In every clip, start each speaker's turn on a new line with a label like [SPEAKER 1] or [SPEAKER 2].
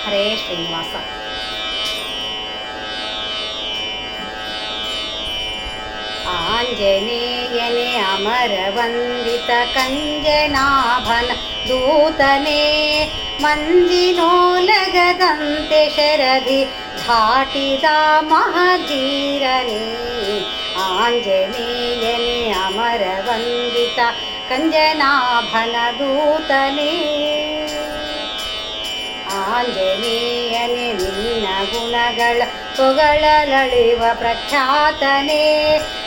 [SPEAKER 1] ಹರೇ ಶ್ರೀನಿವಾಸ. ಆಂಜನೇಯನೇ ಅಮರ ವಂದಿತ ಕಂಜನಾಭನ ದೂತನೇ, ಮಂಜಿನೋಲಗದಂತೆ ಶರದಿ ಘಾಟಿದ ಮಹಧೀರನೇ. ಆಂಜನೇಯನೇ ಅಮರ ವಂದಿತ ಕಂಜನಾಭನ ದೂತನೇ, ಆಂಜನೇಯನೇ ನಿನ್ನ ಗುಣಗಳ ಪೊಗಳಲಳಿವ ಪ್ರಖ್ಯಾತನೇ.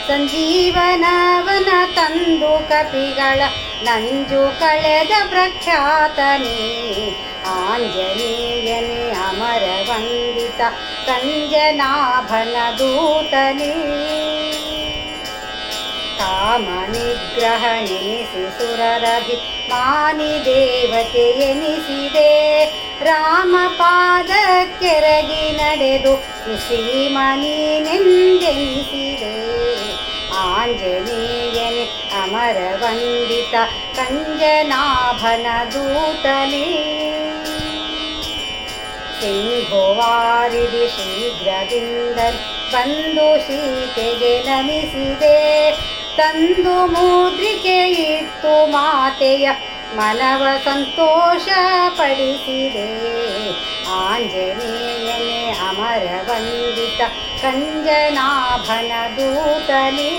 [SPEAKER 1] ಸಂಜೀವನವನ ತಂದು ಕಪಿಗಳ ನಂಜು ಕಳೆದ ಪ್ರಖ್ಯಾತನೇ. ಆಂಜನೇಯನೇ ಅಮರ ವಂದಿತ ಕಂಜನಾಭನ ದೂತನೇ, ಕಾಮ ನಿಗ್ರಹ ನೆನೆಸಿ ಸುರರಭಿ ಮಾನಿ ದೇವತೆ ಎನಿಸಿದೆ. ರಾಮ ಪಾದಕ್ಕೆರಗಿ ನಡೆದು ಶ್ರೀಮನೀನೆಂದೆನಿಸಿದೆ. ಆಂಜನೇಯನೇ ಅಮರ ವಂದಿತ ಕಂಜನಾಭನ ದೂತನೇ, ಸಿಂಧುವಾರಿದಿ ಶೀಘ್ರದಿಂದಲೇ ಬಂದು ಸೀತೆಗೆ ನಮಿಸಿದೆ. ತಂದು ಮುದ್ರಿಕೆ ಇಟ್ಟು ಮಾತೆಯ ಮನವ ಸಂತೋಷ ಪಡಿಸಿದೆ. ಆಂಜನೇಯನೇ ಅಮರ ವಂದಿತ ಕಂಜನಾಭನ ದೂತನೇ,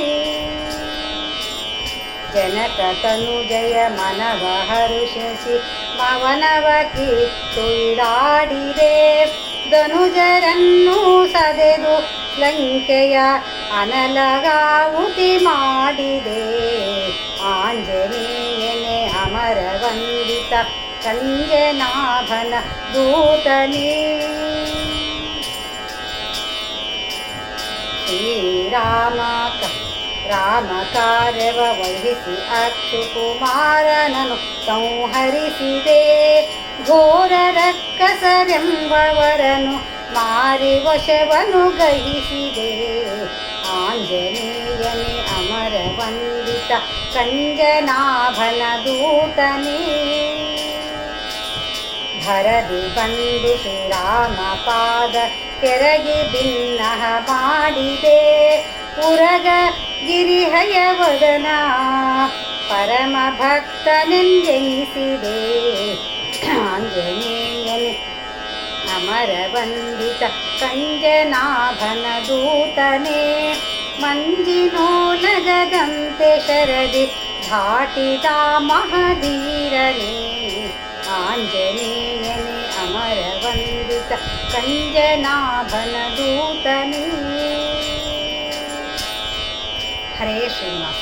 [SPEAKER 1] ಜನಕ ತನುಜಯ ಮನವ ಹರುಷಿಸಿ ಮವನವ ಕಿತ್ತು ಇಡಾಡಿದೆ. ಧನುಜರನ್ನು ಸದೆದು ಲಂಕೆಯ ಅನಲಗಾಹುತಿ ಮಾಡಿದೆ. ಆಂಜನೇಯನೇ ಅಮರ ವಂದಿತ ಕಂಜನಾಭನ ದೂತನೇ, ಶ್ರೀರಾಮ ರಾಮ ಕಾರ್ಯವ ವಹಿಸಿ ಅಕ್ಷುಕುಮಾರನನ್ನು ಸಂಹರಿಸಿದೆ. ಘೋರ ರಕ್ಕಸರೆಂಬವರನು ಮಾರಿ ವಶವನು ಗಹಿಸಿದೆ. ಆಂಜನೇಯನೇ ಅಮರ ವಂದಿತ ಕಂಜನಾಭನ ದೂತನೇ, ಭರದಿ ಬಂದು ಶ್ರೀರಾಮ ಪಾದ ಕೆರಗಿ ಭಿನ್ನಹ ಮಾಡಿದೆ. ಉರಗ ಗಿರಿಹಯವದನ ಪರಮ ಭಕ್ತನೆಂದೆನಿಸಿದೆ. ಆಂಜನೇಯನೇ ಅಮರ ವಂದಿತ ಕಂಜನಾಭನ ದೂತನೇ, ಮಂಜಿನೋಲಗದಂತೆ ಶರದಿ ಘಾಟಿದ ಮಹಧೀರನೇ. ಆಂಜನೇಯನೇ ಅಮರ ವಂದಿತ ಕಂಜನಾಭನ ದೂತನೇ. ಹರೇ ಶ್ರೀನಿವಾಸ.